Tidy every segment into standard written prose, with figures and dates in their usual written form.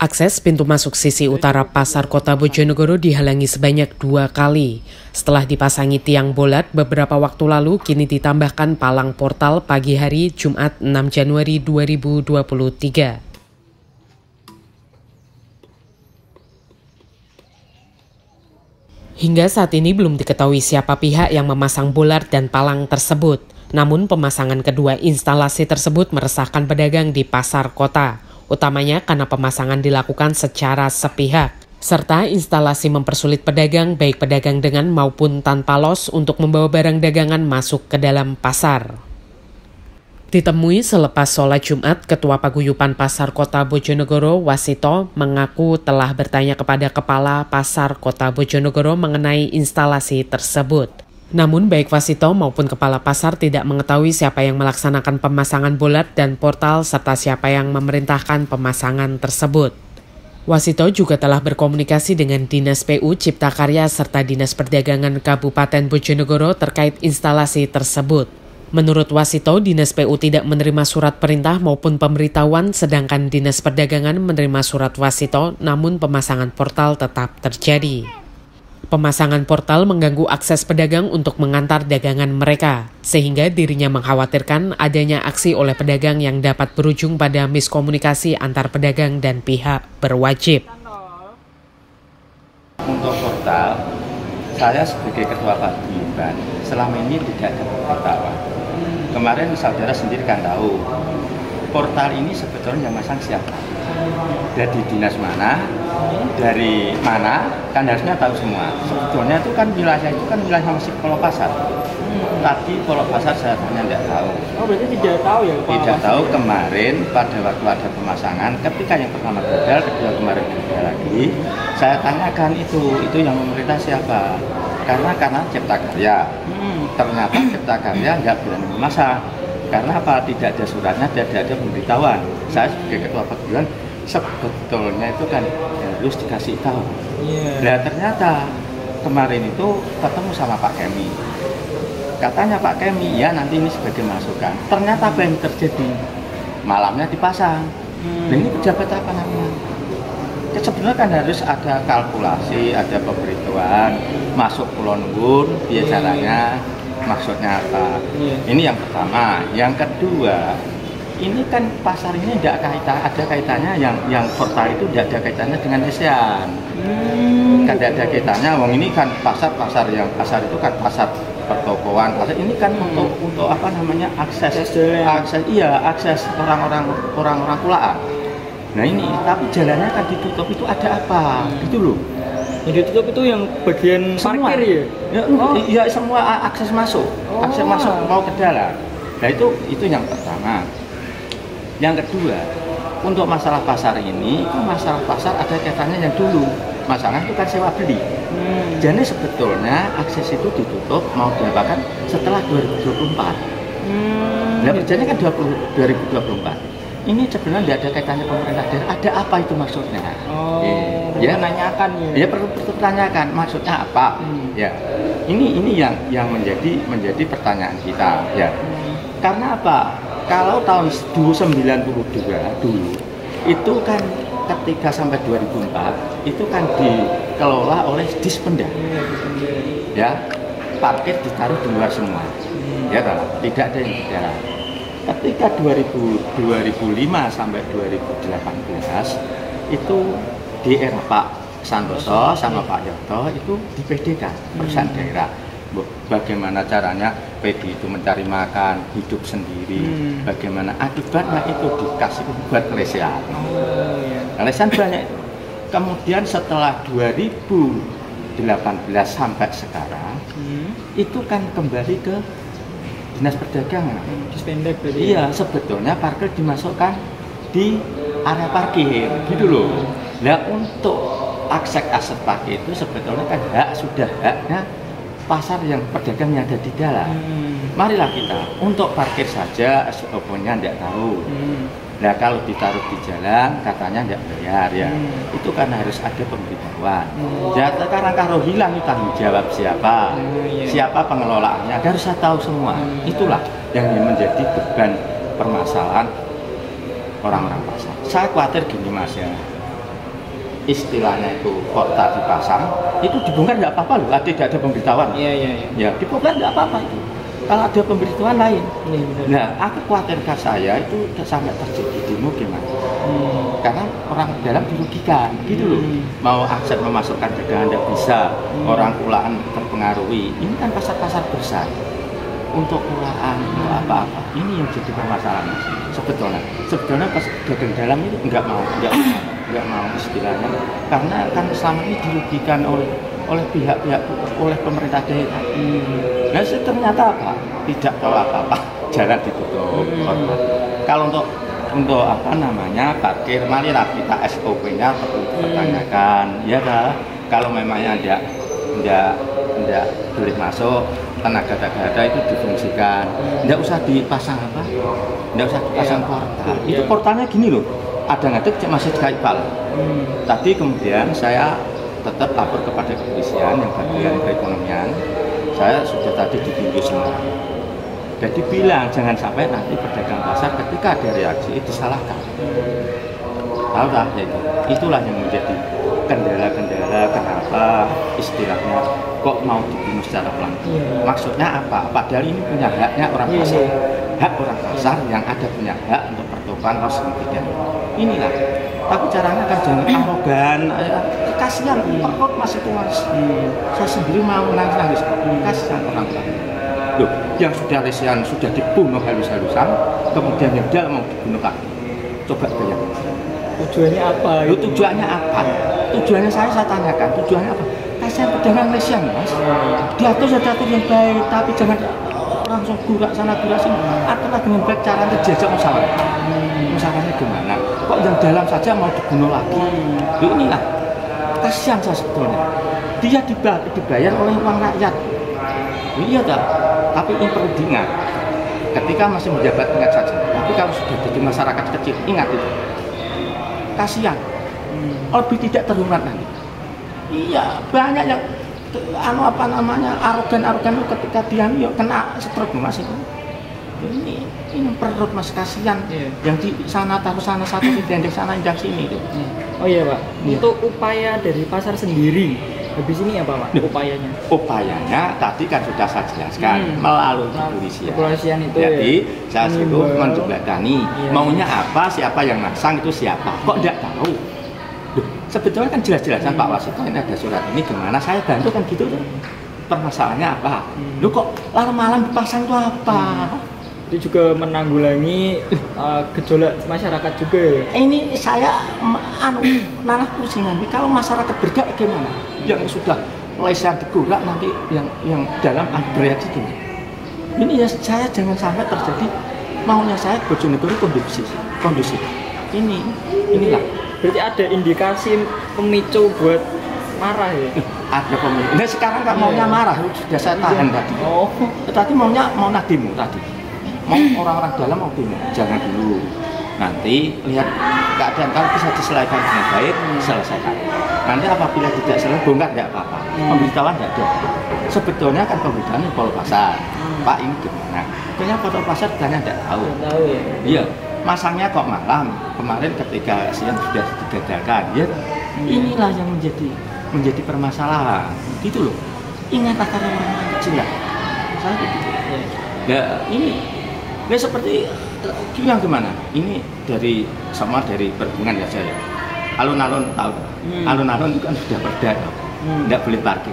Akses pintu masuk sisi utara Pasar Kota Bojonegoro dihalangi sebanyak 2 kali. Setelah dipasangi tiang bolat beberapa waktu lalu, kini ditambahkan palang portal pagi hari Jumat 6 Januari 2023. Hingga saat ini belum diketahui siapa pihak yang memasang bolat dan palang tersebut. Namun pemasangan kedua instalasi tersebut meresahkan pedagang di pasar kota, utamanya karena pemasangan dilakukan secara sepihak, serta instalasi mempersulit pedagang baik pedagang dengan maupun tanpa los untuk membawa barang dagangan masuk ke dalam pasar. Ditemui selepas sholat Jumat, Ketua Paguyuban Pasar Kota Bojonegoro, Wasito, mengaku telah bertanya kepada Kepala Pasar Kota Bojonegoro mengenai instalasi tersebut. Namun baik Wasito maupun Kepala Pasar tidak mengetahui siapa yang melaksanakan pemasangan bolat dan portal serta siapa yang memerintahkan pemasangan tersebut. Wasito juga telah berkomunikasi dengan Dinas PU Cipta Karya serta Dinas Perdagangan Kabupaten Bojonegoro terkait instalasi tersebut. Menurut Wasito, Dinas PU tidak menerima surat perintah maupun pemberitahuan, sedangkan Dinas Perdagangan menerima surat Wasito, namun pemasangan portal tetap terjadi. Pemasangan portal mengganggu akses pedagang untuk mengantar dagangan mereka, sehingga dirinya mengkhawatirkan adanya aksi oleh pedagang yang dapat berujung pada miskomunikasi antar pedagang dan pihak berwajib. Untuk portal, saya sebagai Ketua Paguyuban selama ini tidak ada pemberitahuan. Kemarin saudara sendiri kan tahu, portal ini sebetulnya yang masang siapa? Dari dinas mana, dari mana, kan harusnya tahu semua. Sebetulnya itu kan wilayah masih Polo Pasar. Tadi Polo Pasar saya tanya tidak tahu. Oh, berarti tidak tahu ya? Tidak tahu kemarin pada waktu ada pemasangan, ketika yang pertama gagal, kedua kemarin gagal lagi, saya tanyakan itu yang memerintah siapa? Karena Cipta Karya. Ternyata Cipta Karya nggak berani memasang. Karena apa? Tidak ada suratnya, tidak ada pemberitahuan. Saya sebagai Ketua Paguyuban sebetulnya itu kan harus dikasih tahu. Nah ternyata kemarin itu ketemu sama Pak Kemi. Katanya Pak Kemi, ya nanti ini sebagai masukan. Ternyata apa yang terjadi? Malamnya dipasang. Dan ini pejabat apa namanya? Sebenarnya kan harus ada kalkulasi, ada pemberitahuan, masuk Kulon Wun, biasanya maksudnya apa? Ini yang pertama. Yang kedua, ini kan pasar ini tidak ada kaitannya yang portal itu tidak ada kaitannya dengan ASEAN. Kan tidak ada kaitannya. Wong ini kan pasar itu kan pasar pertokoan. Pasar ini kan untuk apa namanya akses orang-orang kulaan. Nah ini, tapi jalannya kan ditutup, itu ada apa? Gitu loh. Yang ditutup itu yang bagian semua, parkir ya? Iya semua akses masuk, akses masuk mau ke dalam. Nah itu yang pertama. Yang kedua, untuk masalah pasar ini, masalah pasar ada kaitannya yang dulu. Masalah itu kan sewa beli. Jadi sebetulnya akses itu ditutup mau diapakan setelah 2024. Nah berjalannya kan 2024. Ini sebenarnya tidak ada kaitannya pemerintah daerah. Ada apa itu maksudnya? Ya nanyakan ya. Ya perlu ditanyakan maksudnya apa? Ya. Ini yang menjadi pertanyaan kita ya. Karena apa? Kalau tahun 92 dulu itu kan ketika sampai 2004 itu kan dikelola oleh Dispenda. Ya. Parkir ditaruh di luar semua. Ya tidak ada yang di dalam. Ketika 2005 sampai 2018 itu di era Pak Santoso sama Pak Yoto itu di PD kan perusahaan daerah. Bagaimana caranya PD itu mencari makan, hidup sendiri. Bagaimana akibatnya itu dikasih buat lesehan. Lesehan banyak itu. Kemudian setelah 2018 sampai sekarang itu kan kembali ke Dinas Perdagangan. Dispendek berarti. Iya, sebetulnya parkir dimasukkan di area parkir, gitu loh. Nah, untuk akses parkir itu sebetulnya kan sudah haknya pasar yang pedagang yang ada di dalam. Marilah kita untuk parkir saja SOP-nya tidak tahu. Nah kalau ditaruh di jalan katanya nggak bayar ya, itu kan harus ada pemberitahuan. Ya sekarang kalau hilang tanggung jawab siapa, siapa pengelolaannya, harus saya tahu semua. Itulah yang menjadi beban permasalahan orang-orang pasar. Saya khawatir gini mas ya, istilahnya itu portal dipasang, itu dibongkar nggak apa-apa loh, tidak ada pemberitahuan. Ya, dibongkar nggak apa-apa itu. Kalau ada pemberitahuan lain. Nah, aku khawatirkan saya itu sampai terjadi demo gimana? Karena orang dalam dirugikan, gitu loh. Mau akses memasukkan dagangan tidak bisa, orang kulaan terpengaruhi. Ini kan pasar-pasar besar. Untuk kulaan, untuk apa-apa. Ini yang jadi permasalahan. Sebetulnya pas dagang dalam itu nggak mau istilahnya, karena kan selama ini dirugikan oleh pihak-pihak, oleh pemerintah daerah. Nah, ternyata apa? Tidak tahu apa-apa, jalan ditutup. Kalau untuk apa namanya parkir, marilah kita SOP-nya perlu dipertanyakan, ya dah. Kalau memangnya tidak boleh masuk, tenaga ada itu difungsikan, tidak usah dipasang apa, tidak usah dipasang portal. Itu portalnya gini loh, ada ngadep masih kayak pal. Tadi kemudian saya tetap lapor kepada kepolisian yang bagian perekonomian. Saya sudah tadi ditunjuk semua. Jadi bilang jangan sampai nanti pedagang pasar ketika ada reaksi itu disalahkan. Tahu tak itu? Itulah yang menjadi kendala-kendala kenapa istilahnya kok mau dibunuh secara pelan-pelan. Maksudnya apa? Padahal ini punya haknya orang pasar. Hak orang pasar yang ada punya hak untuk pertukaran harus demikian. Inilah. Tapi caranya kan jangan arogan. Kasihan perut masih tuas. Saya sendiri mau nangis. Kasihan orang lain. Loh, yang sudah lesian sudah dibunuh halus-halusan, kemudian yang dia mau dibunuh lagi. Coba bayangkan. Tujuannya apa? Loh, tujuannya apa? Tujuannya saya tanyakan. Tujuannya apa? Kasihan pedagang lesian, Mas. Diatur yang baik, tapi jangan langsung gurak sana gurak sini. Aturlah dengan baik cara terjajak musyawarah. Musyawarahnya gimana? Kok yang dalam saja mau dibunuh lagi? Loh, inilah kasihan saya sebetulnya. Dia dibayar oleh uang rakyat. Iya tak? Tapi ini perlu diingat. Ketika masih menjabat ingat saja. Tapi kalau sudah jadi masyarakat kecil, ingat itu. Kasihan. Lebih tidak terhormat nanti. Iya, banyak yang arogan itu ketika dia kena stroke Mas itu. Ini perut Mas, kasihan. Yang di sana taruh sana satu, di dendek sana injak sini itu. Oh iya Pak. Untuk upaya dari pasar sendiri habis ini apa Pak? Upayanya tadi kan sudah saya jelaskan melalui kepolisian itu. Jadi saya suruh menjembatani maunya apa, siapa yang masang itu siapa. Kok tidak tahu? Duh, sebetulnya kan jelas-jelasan Pak Wasito ini ada surat ini gimana saya bantu kan gitu tuh. Permasalahannya apa? Lu kok malam dipasang itu apa? Itu juga menanggulangi gejolak masyarakat juga ya? Ini saya nalar pusing nanti kalau masyarakat bergerak gimana? Yang sudah lesan digurak nanti yang dalam bereaksi gini. Ini ya saya jangan sampai terjadi maunya saya Bojonegoro kondusif. Inilah. Berarti ada indikasi pemicu buat marah ya? Ada pemicu. Nah sekarang nggak maunya marah, sudah saya tahan tadi. Tadi mau demo tadi. Mau orang-orang dalam mau demo, jangan dulu. Nanti lihat keadaan kalau bisa diselesaikan dengan baik, selesaikan. Nanti apabila tidak selesai, bongkar tidak apa-apa. Pemberitahuan tidak ada. Sebetulnya kan pemberitahuan Pol Pasar. Pak ini gimana? Kayaknya Pol Pasar tanya tidak tahu. Ya. Iya. Masangnya kok malam. Kemarin ketika siang sudah digagalkan. Ya. Inilah yang menjadi permasalahan. Gitu loh. Ingatlah karena orang kecil ya. Saya begitu. Ya ini. Nah seperti yang gimana? Ini dari perhubungan ya saya. Alun-alun tahu. Alun-alun kan sudah perda, tidak boleh parkir.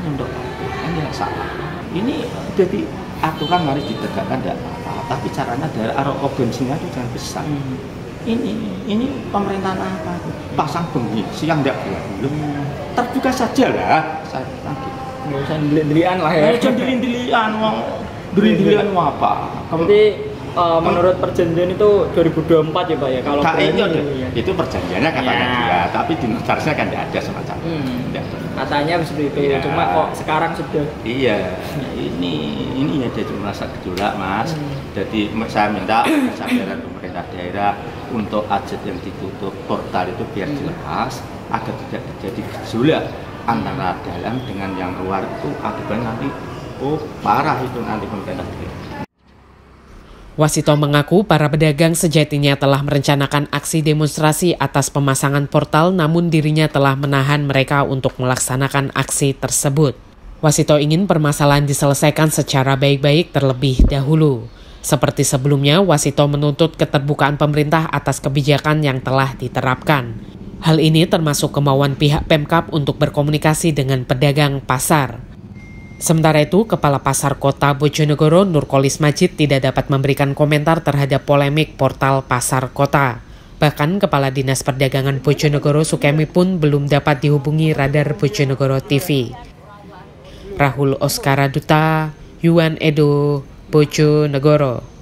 Untuk parkir kan ya salah. Ini jadi aturan harus ditegakkan tidak apa-apa. Tapi caranya dari arogansinya itu jangan besar. Ini pemerintahan apa? Pasang bengi siang tidak boleh. Terbuka saja lah. Saya lagi. Nggak usah dilian lah ya. Jangan dilian apa? Berarti menurut perjanjian itu 2024 ya Pak ya? Kalau itu perjanjiannya katanya dia, tapi di notarisnya kan tidak ada semacam. Katanya seperti itu, cuma kok sekarang sudah. Iya, ini ya jadi merasa gejolak Mas. Jadi saya minta kesadaran pemerintah daerah untuk aset yang ditutup portal itu biar dilepas agar tidak terjadi gejolak antara dalam dengan yang luar itu akibatnya nanti parah itu nanti pemerintah daerah. Wasito mengaku para pedagang sejatinya telah merencanakan aksi demonstrasi atas pemasangan portal, namun dirinya telah menahan mereka untuk melaksanakan aksi tersebut. Wasito ingin permasalahan diselesaikan secara baik-baik terlebih dahulu. Seperti sebelumnya, Wasito menuntut keterbukaan pemerintah atas kebijakan yang telah diterapkan. Hal ini termasuk kemauan pihak Pemkab untuk berkomunikasi dengan pedagang pasar. Sementara itu, Kepala Pasar Kota Bojonegoro Nurkolis Majid tidak dapat memberikan komentar terhadap polemik portal Pasar Kota. Bahkan Kepala Dinas Perdagangan Bojonegoro Sukemi pun belum dapat dihubungi Radar Bojonegoro TV. Rahul Oskara Duta, Yuan Edo, Bojonegoro.